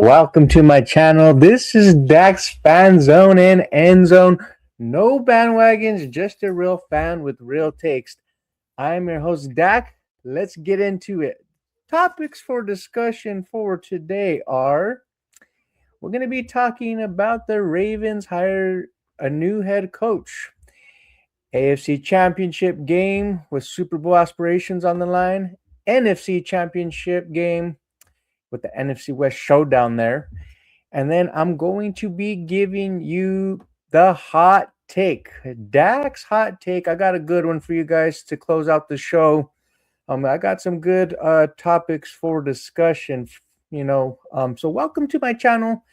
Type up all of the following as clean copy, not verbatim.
Welcome to my channel. This is Dak's Fan Zone and End Zone. No bandwagons, just a real fan with real takes. I'm your host, Dak. Let's get into it. Topics for discussion for today are we're going to be talking about the Ravens hire a new head coach, AFC Championship game with Super Bowl aspirations on the line, NFC Championship game with the NFC West showdown there. And then I'm going to be giving you the hot take. Dak's hot take. I got a good one for you guys to close out the show. I got some good topics for discussion, So welcome to my channel.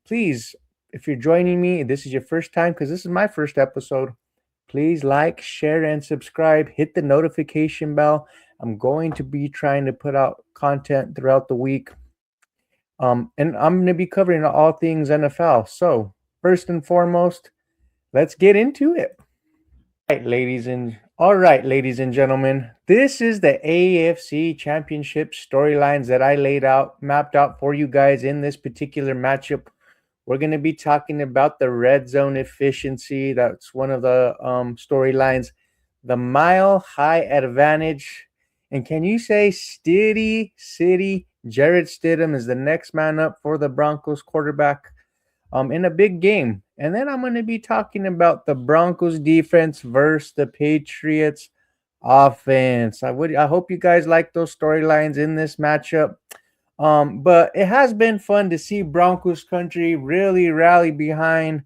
Please, if you're joining me, this is your first time, because this is my first episode, please like, share, and subscribe. Hit the notification bell. I'm going to be trying to put out content throughout the week. And I'm going to be covering all things NFL. So, first and foremost, let's get into it. All right, ladies and gentlemen, this is the AFC Championship storylines that I mapped out for you guys in this particular matchup. We're going to be talking about the red zone efficiency. That's one of the storylines. The mile high advantage. And can you say Stiddy City Jarrett Stidham is the next man up for the Broncos quarterback in a big game? And then I'm going to be talking about the Broncos defense versus the Patriots offense. I hope you guys like those storylines in this matchup. But it has been fun to see Broncos country really rally behind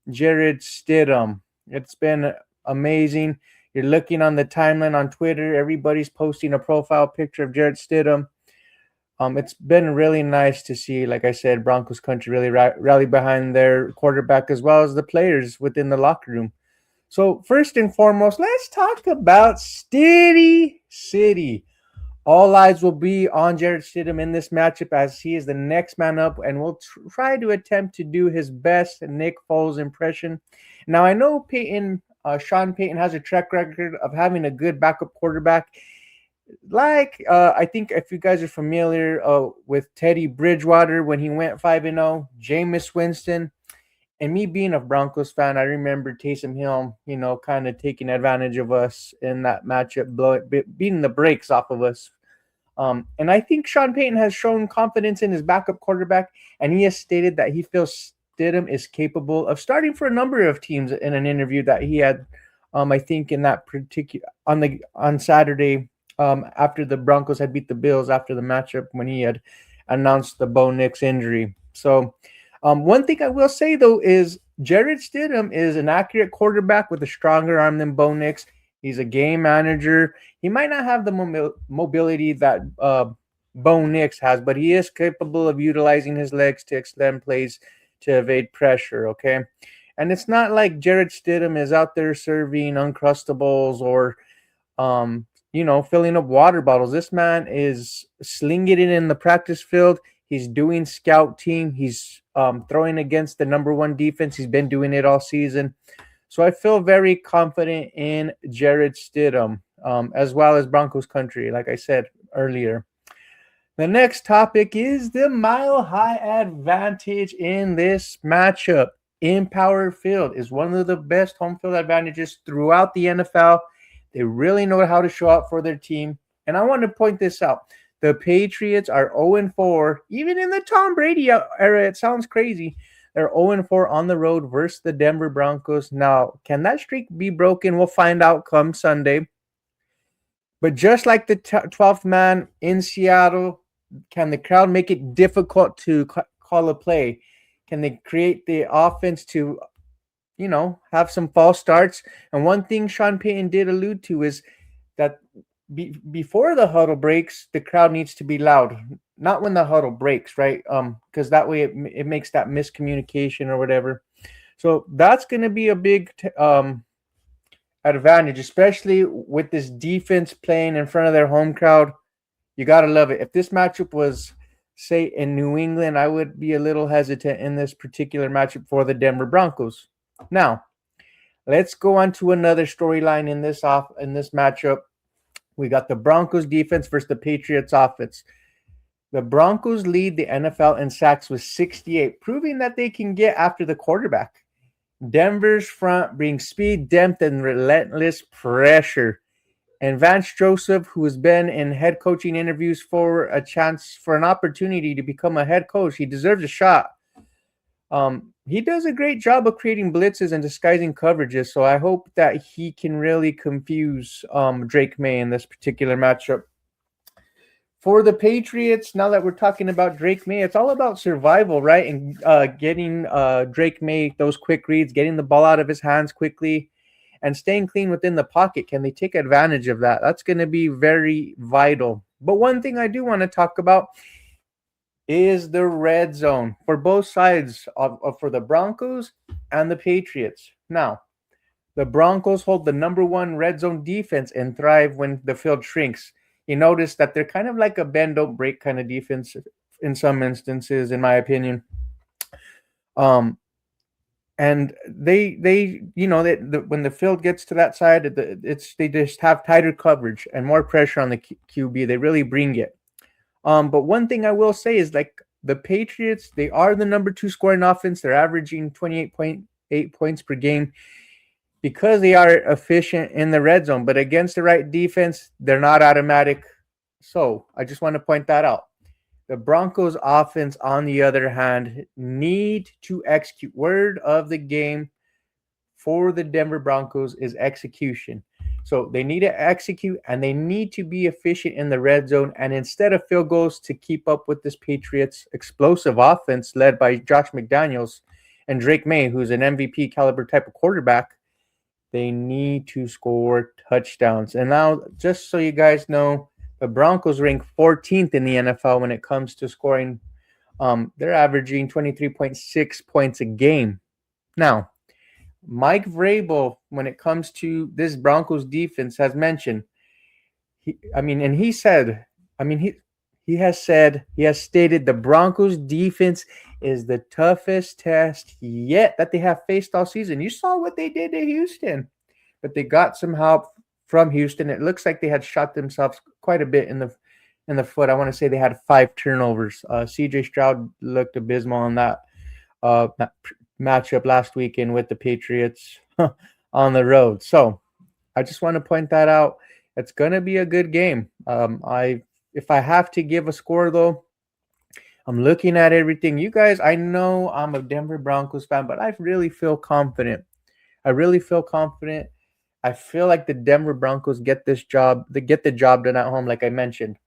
Jarrett Stidham. It's been amazing. You're looking on the timeline on Twitter, everybody's posting a profile picture of Jarrett Stidham. It's been really nice to see, like I said, Broncos country really rally behind their quarterback as well as the players within the locker room. So first and foremost, let's talk about Stiddy City. All eyes will be on Jarrett Stidham in this matchup as he is the next man up and will try to attempt to do his best Nick Foles impression. Now, I know Sean Payton has a track record of having a good backup quarterback. I think if you guys are familiar with Teddy Bridgewater when he went 5-0, Jameis Winston, and me being a Broncos fan, I remember Taysom Hill, kind of taking advantage of us in that matchup, beating the brakes off of us. And I think Sean Payton has shown confidence in his backup quarterback, and he has stated that he feels Stidham is capable of starting for a number of teams in an interview that he had, I think, in that particular on Saturday after the Broncos had beat the Bills after the matchup when he had announced the Bo Nix injury. So one thing I will say, though, is Jarrett Stidham is an accurate quarterback with a stronger arm than Bo Nix. He's a game manager. He might not have the mobility that Bo Nix has, but he is capable of utilizing his legs to extend plays to evade pressure, okay? And it's not like Jarrett Stidham is out there serving Uncrustables or, filling up water bottles. This man is slinging it in the practice field. He's doing scout team. He's throwing against the number one defense. He's been doing it all season. So I feel very confident in Jarrett Stidham, as well as Broncos country, like I said earlier. The next topic is the mile high advantage in this matchup. Empower Field is one of the best home field advantages throughout the NFL. They really know how to show up for their team. And I want to point this out. The Patriots are 0-4, even in the Tom Brady era. It sounds crazy. They're 0-4 on the road versus the Denver Broncos. Now, can that streak be broken? We'll find out come Sunday. But just like the 12th man in Seattle, can the crowd make it difficult to call a play? Can they create the offense to, have some false starts? And one thing Sean Payton did allude to is that before the huddle breaks, the crowd needs to be loud. Not when the huddle breaks, right? Because that way it makes that miscommunication or whatever. So that's going to be a big advantage, especially with this defense playing in front of their home crowd. You got to love it. If this matchup was, say, in New England, I would be a little hesitant in this particular matchup for the Denver Broncos. Now, let's go on to another storyline in this matchup. We got the Broncos defense versus the Patriots offense. The Broncos lead the NFL in sacks with 68, proving that they can get after the quarterback. Denver's front brings speed, depth, and relentless pressure. And Vance Joseph, who has been in head coaching interviews for a chance for an opportunity to become a head coach, he deserves a shot. He does a great job of creating blitzes and disguising coverages, so I hope that he can really confuse Drake May in this particular matchup. For the Patriots, now that we're talking about Drake May, it's all about survival, right? And getting Drake May those quick reads, getting the ball out of his hands quickly, and staying clean within the pocket. Can they take advantage of that? That's going to be very vital. But one thing I do want to talk about is the red zone for both sides for the Broncos and the Patriots. Now, the Broncos hold the number one red zone defense and thrive when the field shrinks. You notice that they're kind of like a bend don't break kind of defense in some instances, in my opinion. And they when the field gets to that side, they just have tighter coverage and more pressure on the QB. They really bring it. But one thing I will say is, like, the Patriots, they are the number 2 scoring offense. They're averaging 28.8 points per game because they are efficient in the red zone. But against the right defense, they're not automatic. So I just want to point that out. The Broncos offense, on the other hand, need to execute. Word of the game for the Denver Broncos is execution. So they need to execute, and they need to be efficient in the red zone. And instead of field goals, to keep up with this Patriots explosive offense led by Josh McDaniels and Drake May, who's an MVP caliber type of quarterback, they need to score touchdowns. And now, just so you guys know, the Broncos rank 14th in the NFL when it comes to scoring. They're averaging 23.6 points a game. Now, Mike Vrabel, when it comes to this Broncos defense, has mentioned, he has stated the Broncos defense is the toughest test yet that they have faced all season. You saw what they did to Houston, but they got some help from Houston. It looks like they had shot themselves quite a bit in the foot. I want to say they had 5 turnovers. CJ Stroud looked abysmal on that matchup last weekend with the Patriots on the road. So I just want to point that out. It's going to be a good game. If I have to give a score, though, I'm looking at everything. You guys, I know I'm a Denver Broncos fan, but I really feel confident. I feel like the Denver Broncos get the job done at home, like I mentioned.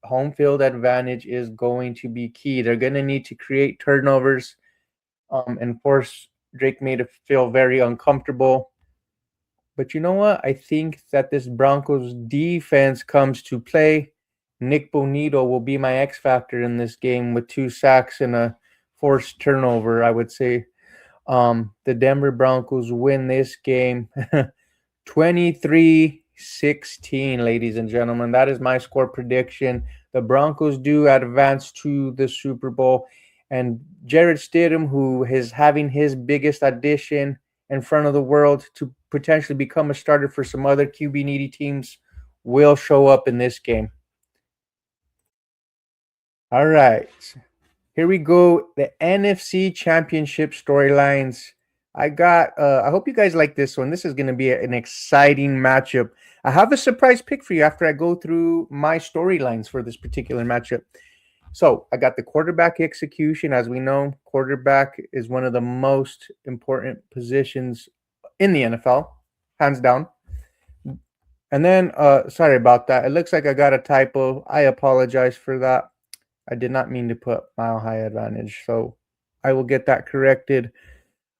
Home field advantage is going to be key. They're going to need to create turnovers and force Drake May to feel very uncomfortable. But you know what? I think that this Broncos defense comes to play. Nick Bonito will be my X factor in this game with 2 sacks and a forced turnover, I would say. The Denver Broncos win this game 23-16, ladies and gentlemen. That is my score prediction. The Broncos do advance to the Super Bowl. And Jarrett Stidham, who is having his biggest audition in front of the world to potentially become a starter for some other QB-needy teams, will show up in this game. All right. Here we go. The NFC Championship storylines. I hope you guys like this one. This is going to be an exciting matchup. I have a surprise pick for you after I go through my storylines for this particular matchup. So I got the quarterback execution. As we know, quarterback is one of the most important positions in the NFL, hands down. And then, sorry about that. It looks like I got a typo. I apologize for that. I did not mean to put mile high advantage. So I will get that corrected.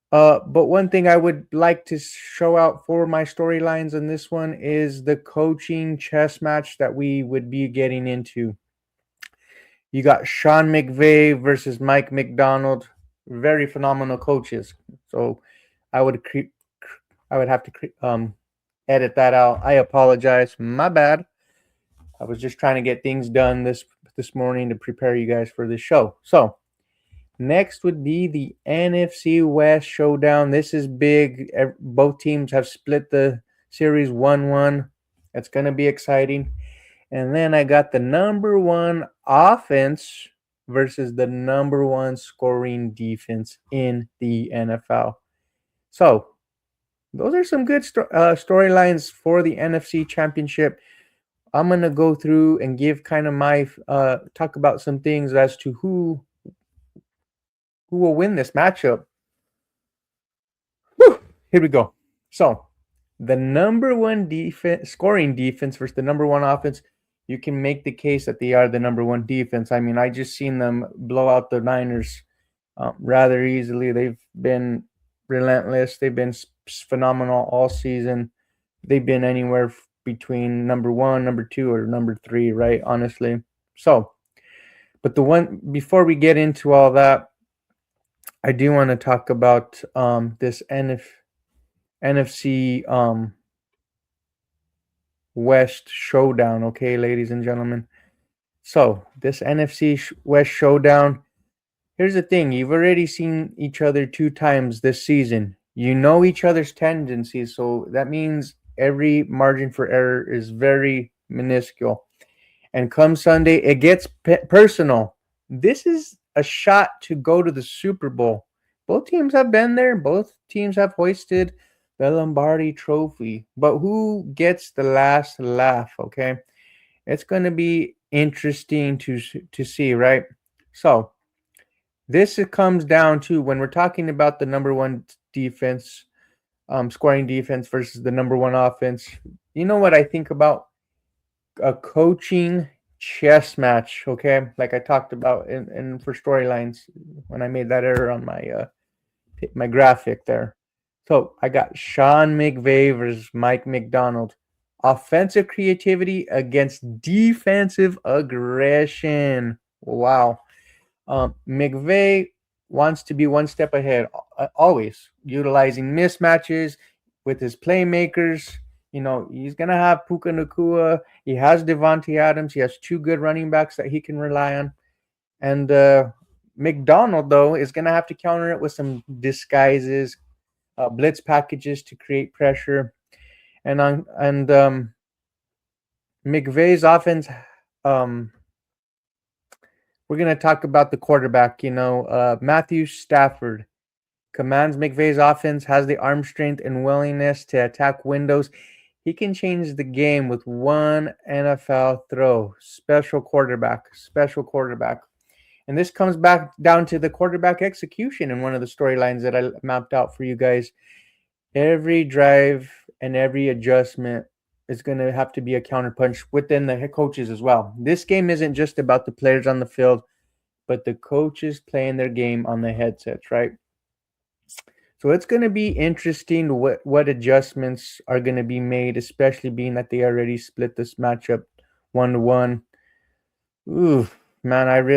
But one thing I would like to show out for my storylines in this one is the coaching chess match that we would be getting into. You got Sean McVay versus Mike Macdonald, very phenomenal coaches. So I would have to edit that out. I apologize. My bad. I was just trying to get things done this morning to prepare you guys for this show. So next would be the NFC West showdown. This is big. Both teams have split the series 1-1. It's going to be exciting. And then I got the number one offense versus the number one scoring defense in the NFL. So those are some good storylines for the NFC Championship. I'm going to go through and give kind of my talk about some things as to who will win this matchup. Whew, here we go. So, the number one scoring defense versus the number one offense, you can make the case that they are the number one defense. I mean, I just seen them blow out the Niners rather easily. They've been relentless. They've been phenomenal all season. They've been anywhere between number one, number two, or number three, right? Honestly. So, but the one before we get into all that, I do want to talk about this NFC West showdown, okay, ladies and gentlemen. So, this NFC West showdown, here's the thing. You've already seen each other 2 times this season. You know each other's tendencies, so that means every margin for error is very minuscule. And come Sunday, it gets personal. This is a shot to go to the Super Bowl. Both teams have been there. Both teams have hoisted the Lombardi Trophy. But who gets the last laugh, okay? It's going to be interesting to see, right? So, this comes down to when we're talking about the number one defense, scoring defense versus the number one offense. You know what I think about? A coaching chess match, okay? Like I talked about in for storylines when I made that error on my graphic there. So I got Sean McVay versus Mike Macdonald. Offensive creativity against defensive aggression. Wow. McVay wants to be one step ahead, always utilizing mismatches with his playmakers. You know, he's going to have Puka Nacua. He has Devontae Adams. He has 2 good running backs that he can rely on. And Macdonald, though, is going to have to counter it with some disguises, blitz packages to create pressure. And McVay's offense, we're going to talk about the quarterback. You know, Matthew Stafford commands McVay's offense, has the arm strength and willingness to attack windows. He can change the game with one NFL throw. Special quarterback. And this comes back down to the quarterback execution in one of the storylines that I mapped out for you guys. Every drive and every adjustment is going to have to be a counterpunch within the head coaches as well. This game isn't just about the players on the field, but the coaches playing their game on the headsets, right? So it's going to be interesting what adjustments are going to be made, especially being that they already split this matchup 1-1. Ooh, man, I'm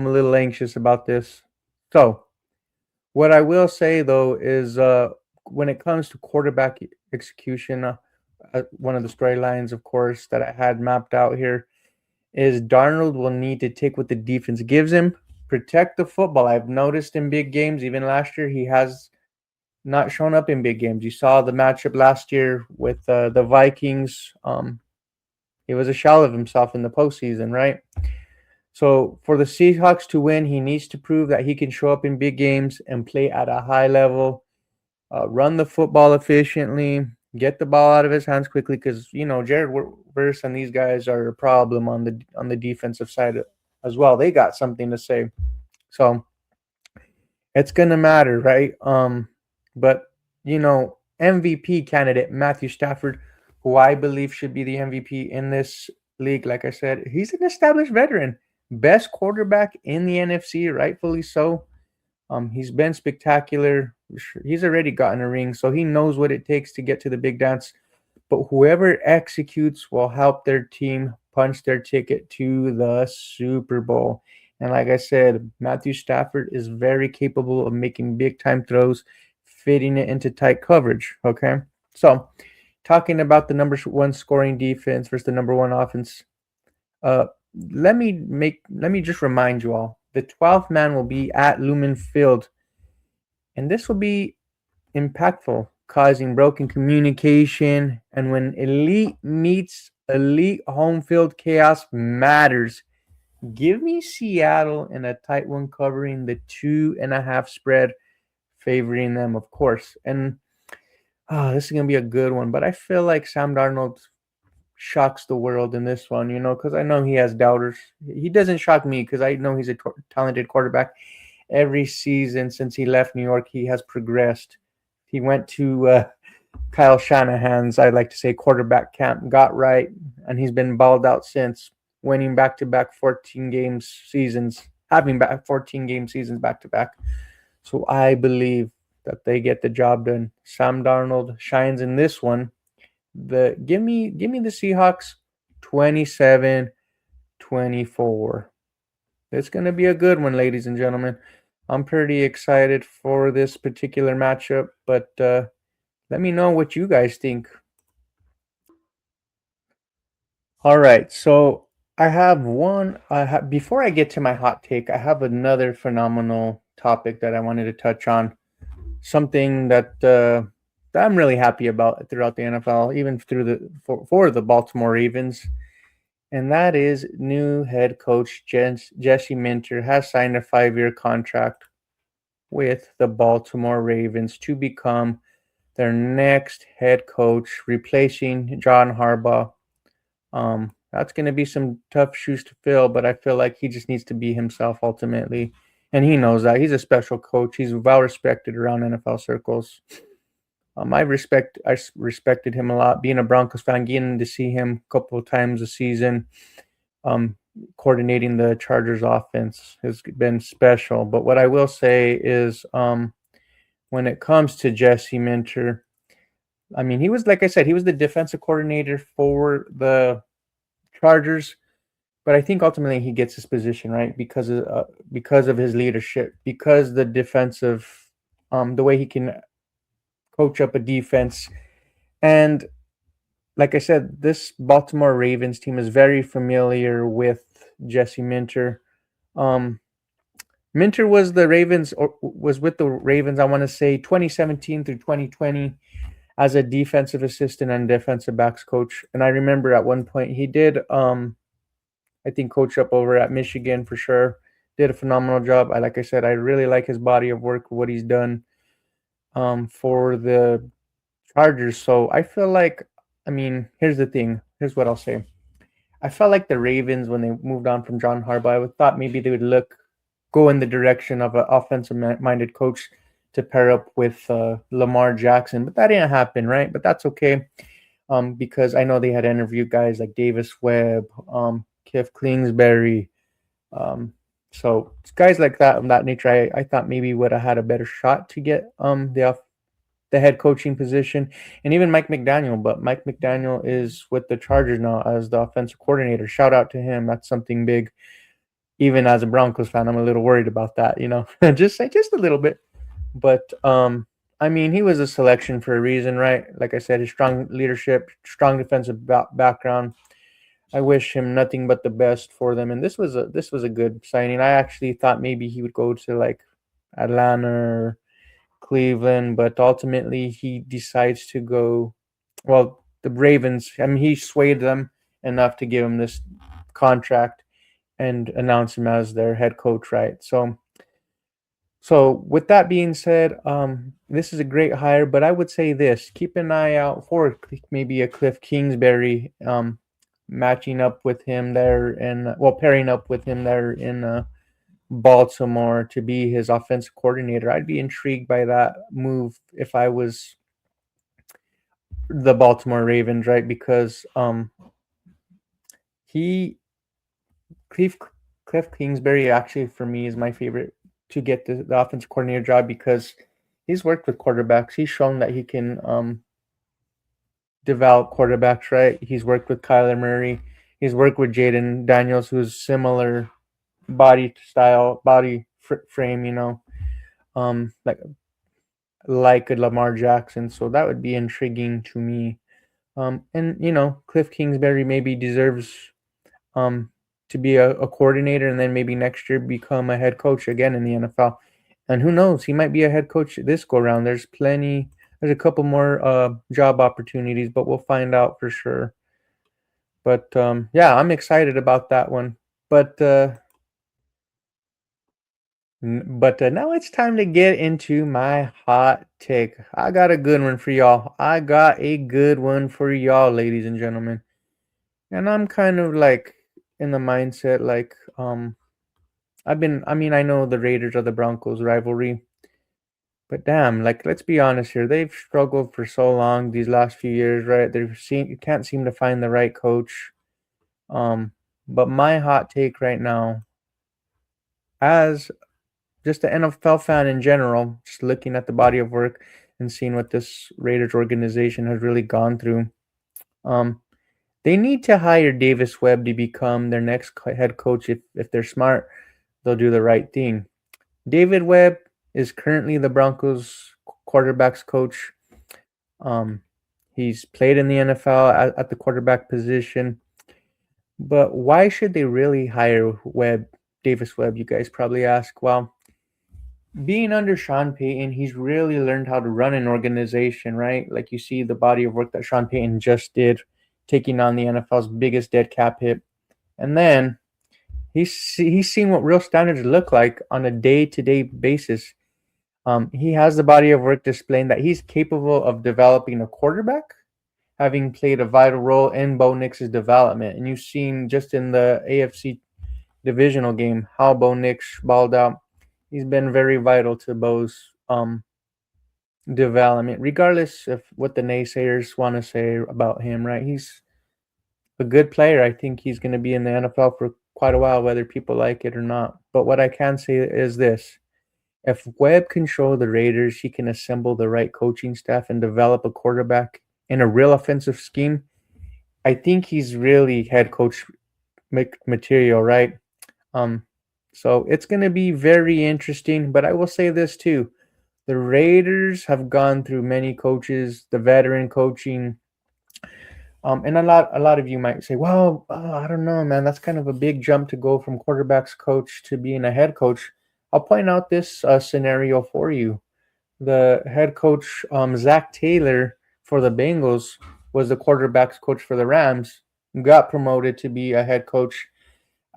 a little anxious about this. So, what I will say though is when it comes to quarterback execution, one of the storylines, of course, that I had mapped out here is Darnold will need to take what the defense gives him. Protect the football. I've noticed in big games, even last year, he has not shown up in big games. You saw the matchup last year with the Vikings. He was a shell of himself in the postseason, right? So for the Seahawks to win, he needs to prove that he can show up in big games and play at a high level, run the football efficiently, get the ball out of his hands quickly, because you know Jared Verse and these guys are a problem on the defensive side as well. They got something to say, so it's gonna matter, right? But you know, MVP candidate Matthew Stafford, who I believe should be the MVP in this league. Like I said, he's an established veteran, best quarterback in the NFC, rightfully so. He's been spectacular. He's already gotten a ring, so he knows what it takes to get to the big dance. But whoever executes will help their team punch their ticket to the Super Bowl. And like I said, Matthew Stafford is very capable of making big-time throws, fitting it into tight coverage, okay? So, talking about the number one scoring defense versus the number one offense, let me just remind you all, the 12th man will be at Lumen Field, and this will be impactful. causing broken communication. And when elite meets elite, home field chaos matters. Give me Seattle in a tight one, covering the 2.5 spread, favoring them, of course. And this is going to be a good one. But I feel like Sam Darnold shocks the world in this one, because I know he has doubters. He doesn't shock me because I know he's a talented quarterback. Every season since he left New York, he has progressed. He went to Kyle Shanahan's, I like to say, quarterback camp, got right, and he's been balled out since, winning back-to-back 14 games seasons, having 14 game seasons back-to-back. So I believe that they get the job done. Sam Darnold shines in this one. Give me the Seahawks 27-24. It's going to be a good one, ladies and gentlemen. I'm pretty excited for this particular matchup, but let me know what you guys think. All right, so I have one. Before I get to my hot take, I have another phenomenal topic that I wanted to touch on. Something that I'm really happy about throughout the NFL, even for the Baltimore Ravens, and that is new head coach Jesse Minter has signed a 5-year contract with the Baltimore Ravens to become their next head coach, replacing John Harbaugh. That's going to be some tough shoes to fill, but I feel like he just needs to be himself ultimately. And he knows that. He's a special coach. He's well respected around NFL circles. I respected him a lot. Being a Broncos fan, getting to see him a couple of times a season, coordinating the Chargers offense has been special. But what I will say is, when it comes to Jesse Minter, I mean, he was, like I said, he was the defensive coordinator for the Chargers, but I think ultimately he gets his position, right, because of his leadership, because the defensive, the way he can coach up a defense. And like I said, this Baltimore Ravens team is very familiar with Jesse Minter. Minter was with the Ravens, I want to say 2017 through 2020 as a defensive assistant and defensive backs coach. And I remember at one point he did, I think, coach up over at Michigan for sure. Did a phenomenal job. Like I said, I really like his body of work, what he's done for the Chargers. So I feel like, I mean, here's the thing. Here's what I'll say. I felt like the Ravens, when they moved on from John Harbaugh, I thought maybe they would go in the direction of an offensive-minded coach to pair up with Lamar Jackson, but that didn't happen, right? But that's okay, because I know they had interviewed guys like Davis Webb, Cliff Kingsbury, so guys like that of that nature. I thought maybe would have had a better shot to get the head coaching position, and even Mike McDaniel. But Mike McDaniel is with the Chargers now as the offensive coordinator. Shout out to him. That's something big. Even as a Broncos fan, I'm a little worried about that, just a little bit. But I mean, he was a selection for a reason, right? Like I said, his strong leadership, strong defensive background. I wish him nothing but the best for them. And this was a good signing. I actually thought maybe he would go to like Atlanta or Cleveland, but ultimately he decides to go. Well, the Ravens. I mean, he swayed them enough to give him this contract and announce him as their head coach, right? So with that being said, this is a great hire, but I would say this: keep an eye out for maybe a Cliff Kingsbury, matching up with him there, and pairing up with him there in Baltimore to be his offensive coordinator. I'd be intrigued by that move if I was the Baltimore Ravens, right? Because Cliff Kingsbury actually for me is my favorite to get the offensive coordinator job, because he's worked with quarterbacks. He's shown that he can develop quarterbacks, right? He's worked with Kyler Murray. He's worked with Jaden Daniels, who's similar body style, frame, like a Lamar Jackson. So that would be intriguing to me. And Cliff Kingsbury maybe deserves to be a coordinator, and then maybe next year become a head coach again in the NFL. And who knows, he might be a head coach this go around. There's plenty there's a couple more job opportunities, but we'll find out for sure. But yeah, I'm excited about that one. But now it's time to get into my hot take. I got a good one for y'all. I got a good one for y'all, ladies and gentlemen. And I'm kind of like in the mindset like I know the Raiders are the Broncos rivalry, but damn, like let's be honest here. They've struggled for so long these last few years, right? You can't seem to find the right coach. Um but my hot take right now, as just an NFL fan in general, just looking at the body of work and seeing what this Raiders organization has really gone through. Um, they need to hire Davis Webb to become their next head coach. If they're smart, they'll do the right thing. David Webb is currently the Broncos quarterbacks coach. Um, he's played in the NFL at the quarterback position. But why should they really hire Davis Webb? You guys probably ask. Well, being under Sean Payton, he's really learned how to run an organization, right? Like you see the body of work that Sean Payton just did, taking on the NFL's biggest dead cap hit. And then he's seen what real standards look like on a day-to-day basis. He has the body of work displaying that he's capable of developing a quarterback, having played a vital role in Bo Nix's development. And you've seen just in the AFC divisional game how Bo Nix balled out. He's been very vital to Bo's development, regardless of what the naysayers want to say about him, right? He's a good player. I think he's going to be in the NFL for quite a while, whether people like it or not. But what I can say is this: if Webb can show the Raiders he can assemble the right coaching staff and develop a quarterback in a real offensive scheme, I think he's really head coach material, right? Um, so it's going to be very interesting. But I will say this too: the Raiders have gone through many coaches, the veteran coaching. And a lot of you might say, well, I don't know, man, that's kind of a big jump to go from quarterbacks coach to being a head coach. I'll point out this scenario for you. The head coach, Zach Taylor for the Bengals, was the quarterbacks coach for the Rams, got promoted to be a head coach.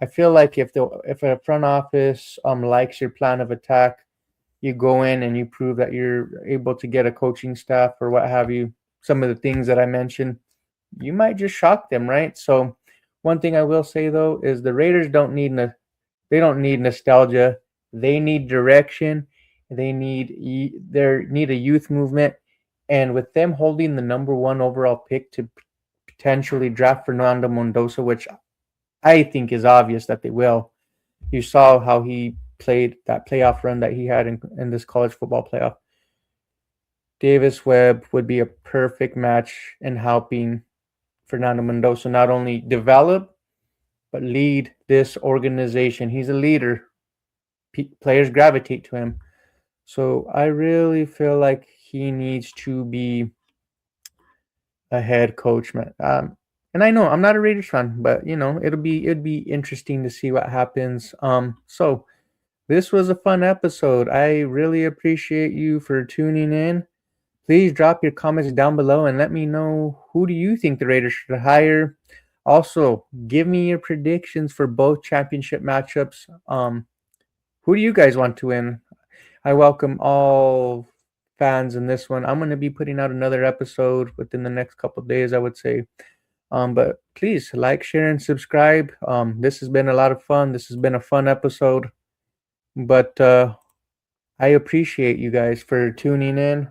I feel like if a front office likes your plan of attack, you go in and you prove that you're able to get a coaching staff or what have you, some of the things that I mentioned, you might just shock them, right? So one thing I will say though is the Raiders they don't need nostalgia. They need direction. They need a youth movement, and with them holding the number one overall pick to potentially draft Fernando Mendoza, which I think is obvious that they will. You saw how he played that playoff run that he had in this college football playoff. Davis Webb would be a perfect match in helping Fernando Mendoza not only develop but lead this organization. He's a leader. Players gravitate to him. So I really feel like he needs to be a head coach, man. And I know I'm not a Raiders fan, but it'd be interesting to see what happens. So this was a fun episode. I really appreciate you for tuning in. Please drop your comments down below and let me know, who do you think the Raiders should hire. Also, give me your predictions for both championship matchups. Who do you guys want to win? I welcome all fans in this one. I'm going to be putting out another episode within the next couple of days, I would say. But please like, share, and subscribe. This has been a lot of fun. This has been a fun episode. But I appreciate you guys for tuning in.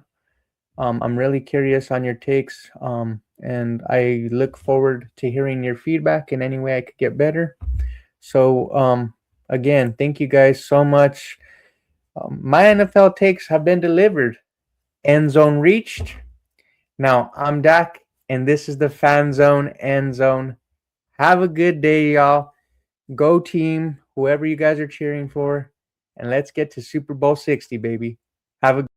I'm really curious on your takes, and I look forward to hearing your feedback in any way I could get better. So, again, thank you guys so much. My NFL takes have been delivered. End zone reached. Now, I'm Dak, and this is the Fan Zone End Zone. Have a good day, y'all. Go team, whoever you guys are cheering for, and let's get to Super Bowl 60, baby. Have a